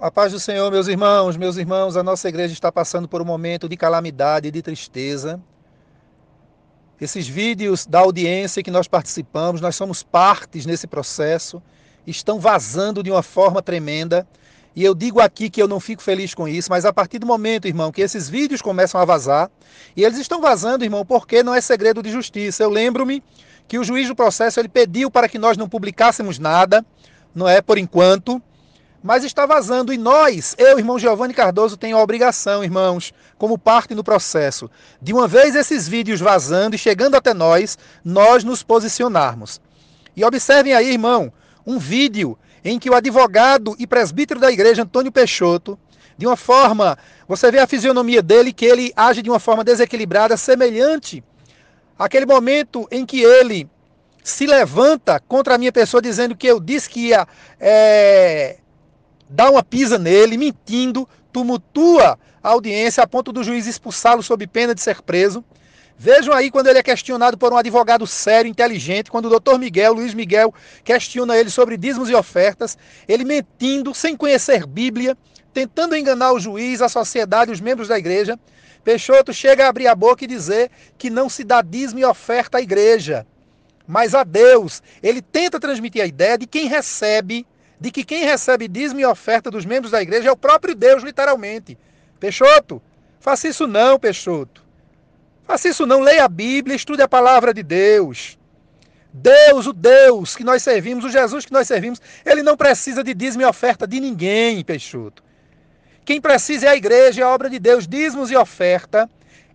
A paz do Senhor, meus irmãos, a nossa igreja está passando por um momento de calamidade e de tristeza. Esses vídeos da audiência que nós participamos, nós somos partes nesse processo, estão vazando de uma forma tremenda. E eu digo aqui que eu não fico feliz com isso, mas a partir do momento, irmão, que esses vídeos começam a vazar, e eles estão vazando, irmão, porque não é segredo de justiça. Eu lembro-me que o juiz do processo ele pediu para que nós não publicássemos nada, não é por enquanto, mas está vazando e nós, eu, irmão Giovanni Cardoso, tenho a obrigação, irmãos, como parte no processo, de uma vez esses vídeos vazando e chegando até nós nos posicionarmos. E observem aí, irmão, um vídeo em que o advogado e presbítero da igreja, Antônio Peixoto, de uma forma, você vê a fisionomia dele, que ele age de uma forma desequilibrada, semelhante àquele momento em que ele se levanta contra a minha pessoa, dizendo que eu disse que ia dá uma pisa nele, mentindo, tumultua a audiência a ponto do juiz expulsá-lo sob pena de ser preso. Vejam aí quando ele é questionado por um advogado sério, inteligente, quando o doutor Miguel, Luiz Miguel, questiona ele sobre dízimos e ofertas, ele mentindo, sem conhecer Bíblia, tentando enganar o juiz, a sociedade, os membros da igreja. Peixoto chega a abrir a boca e dizer que não se dá dízimo e oferta à igreja, mas a Deus. Ele tenta transmitir a ideia de que quem recebe dízimo e oferta dos membros da igreja é o próprio Deus, literalmente. Peixoto, faça isso não, Peixoto. Faça isso não, leia a Bíblia, estude a palavra de Deus. Deus, o Deus que nós servimos, o Jesus que nós servimos, ele não precisa de dízimo e oferta de ninguém, Peixoto. Quem precisa é a igreja, é a obra de Deus, dízimos e oferta.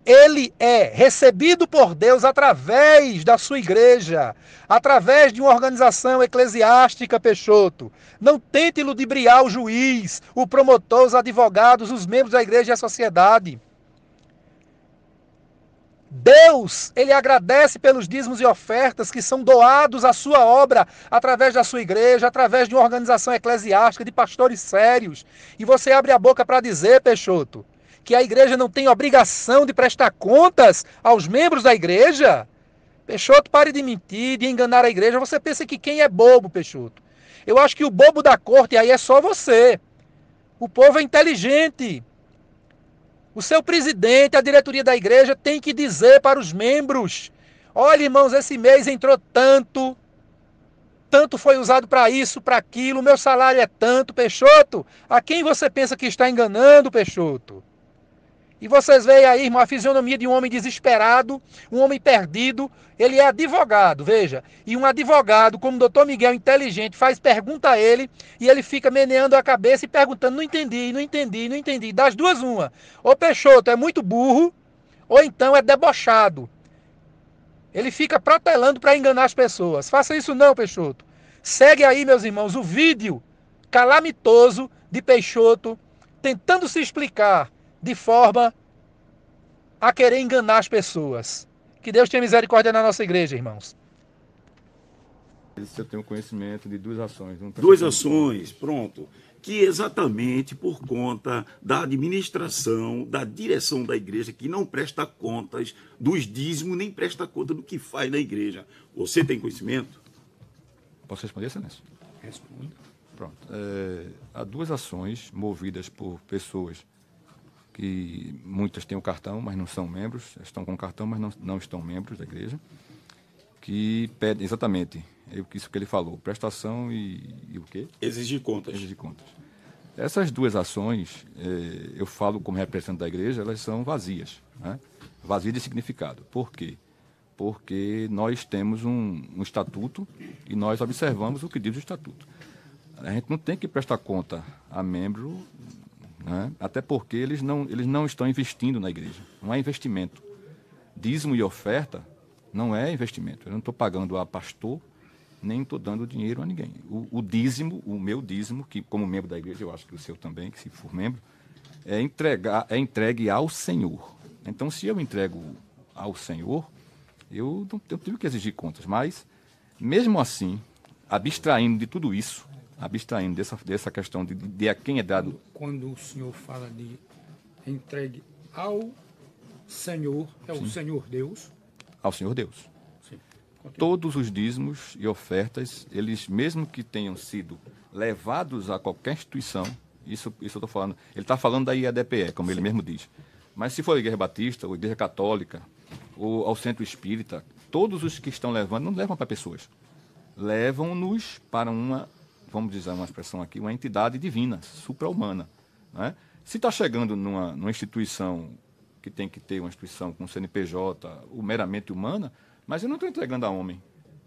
Ele é recebido por Deus através da sua igreja, através de uma organização eclesiástica, Peixoto. Não tente ludibriar o juiz, o promotor, os advogados, os membros da igreja e a sociedade. Deus, ele agradece pelos dízimos e ofertas que são doados à sua obra através da sua igreja, através de uma organização eclesiástica, de pastores sérios. E você abre a boca para dizer, Peixoto, que a igreja não tem obrigação de prestar contas aos membros da igreja? Peixoto, pare de mentir, de enganar a igreja. Você pensa que quem é bobo, Peixoto? Eu acho que o bobo da corte aí é só você. O povo é inteligente. O seu presidente, a diretoria da igreja tem que dizer para os membros: olha, irmãos, esse mês entrou tanto foi usado para isso, para aquilo, o meu salário é tanto, Peixoto. A quem você pensa que está enganando, Peixoto? E vocês veem aí, irmão, a fisionomia de um homem desesperado, um homem perdido. Ele é advogado, veja. E um advogado, como o doutor Miguel, inteligente, faz pergunta a ele e ele fica meneando a cabeça e perguntando: não entendi, não entendi, não entendi. Das duas, uma. Ou Peixoto é muito burro, ou então é debochado. Ele fica protelando para enganar as pessoas. Faça isso não, Peixoto. Segue aí, meus irmãos, o vídeo calamitoso de Peixoto tentando se explicar de forma a querer enganar as pessoas. Que Deus tenha misericórdia na nossa igreja, irmãos. Se eu tenho conhecimento de duas ações. Duas ações, pronto. Que exatamente por conta da administração, da direção da igreja, que não presta contas dos dízimos, nem presta conta do que faz na igreja. Você tem conhecimento? Posso responder, Excelência? Responda. Pronto. Há duas ações movidas por pessoas que muitas têm o cartão, mas não são membros, estão com o cartão, mas não estão membros da igreja, que pedem exatamente isso que ele falou, prestação e o quê? Exigir contas. Exigir contas. Essas duas ações, eu falo como representante da igreja, elas são vazias, né? Vazias de significado. Por quê? Porque nós temos um estatuto e nós observamos o que diz o estatuto. A gente não tem que prestar conta a membro, né? Até porque eles não estão investindo na igreja. Não é investimento. Dízimo e oferta não é investimento. Eu não estou pagando a pastor, nem estou dando dinheiro a ninguém. O dízimo, o meu dízimo, que como membro da igreja, eu acho que o seu também, que se for membro, é entregue ao Senhor. Então, se eu entrego ao Senhor, eu tenho que exigir contas. Mas, mesmo assim, abstraindo de tudo isso, abstraindo dessa questão de a quem é dado... Quando o senhor fala de entregue ao Senhor, é Sim. O Senhor Deus? Ao Senhor Deus. Sim. Todos os dízimos e ofertas, eles, mesmo que tenham sido levados a qualquer instituição, Isso eu estou falando. Ele está falando da IADPE, como ele mesmo diz. Mas se for a Igreja Batista, ou a Igreja Católica, ou ao Centro Espírita, todos os que estão levando, não levam para pessoas. Levam-nos para uma, vamos dizer uma expressão aqui, uma entidade divina, supra-humana. Né? Se está chegando numa instituição que tem que ter uma instituição com CNPJ, ou meramente humana, mas eu não estou entregando a homem.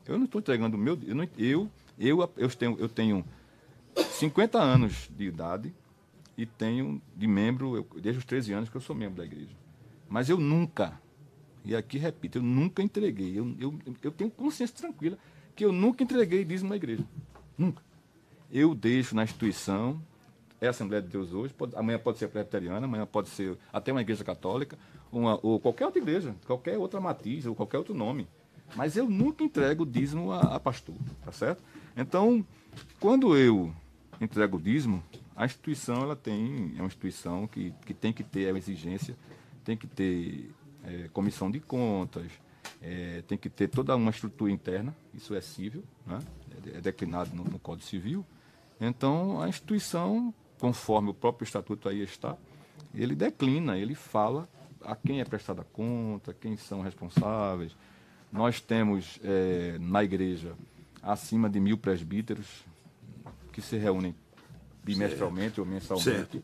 Eu não estou entregando o meu... Eu tenho 50 anos de idade e tenho de membro, desde os 13 anos que eu sou membro da igreja. Mas eu nunca, e aqui repito, eu nunca entreguei, eu tenho consciência tranquila que eu nunca entreguei dízimo na igreja. Nunca. Eu deixo na instituição, é a Assembleia de Deus hoje, amanhã pode ser presbiteriana, amanhã pode ser até uma igreja católica, ou qualquer outra igreja, qualquer outra matiz, ou qualquer outro nome. Mas eu nunca entrego dízimo a pastor, tá certo? Então, quando eu entrego o dízimo, a instituição é uma instituição que tem que ter a exigência, tem que ter comissão de contas, tem que ter toda uma estrutura interna, isso é civil, né? É declinado no Código Civil. Então, a instituição, conforme o próprio estatuto aí está, ele declina, ele fala a quem é prestada conta, quem são responsáveis. Nós temos na igreja acima de 1.000 presbíteros que se reúnem bimestralmente ou mensalmente. Certo.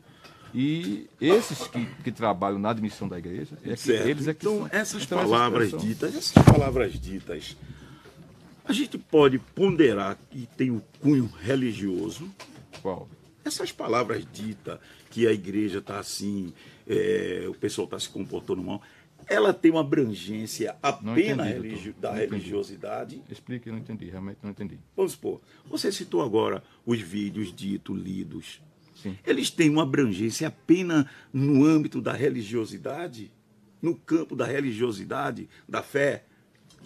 E esses que trabalham na admissão da igreja, eles é que então, são. Essas palavras ditas, a gente pode ponderar que tem um cunho religioso. Qual? Essas palavras ditas, que a igreja está assim, o pessoal está se comportando mal, ela tem uma abrangência apenas da religiosidade? Explique, eu não entendi, realmente não entendi. Vamos supor, você citou agora os vídeos ditos, lidos. Sim. Eles têm uma abrangência apenas no âmbito da religiosidade? No campo da religiosidade, da fé?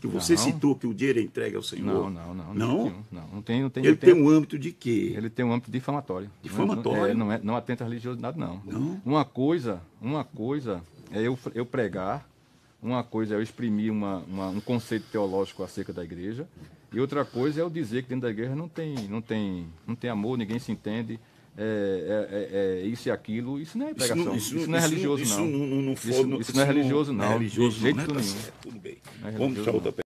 Que você citou que o dinheiro é entregue ao Senhor? Não tem. Ele tem um âmbito de quê? Ele tem um âmbito difamatório. Difamatório? Não atenta à religiosidade, não. Uma coisa é eu pregar, uma coisa é eu exprimir um conceito teológico acerca da igreja, e outra coisa é eu dizer que dentro da igreja não tem amor, ninguém se entende, isso e aquilo. Isso não é pregação, isso não é religioso, não. Isso não é religioso, não. Não é religioso, de jeito não, nenhum. tá certo, tudo bem. Vamos para outra pergunta.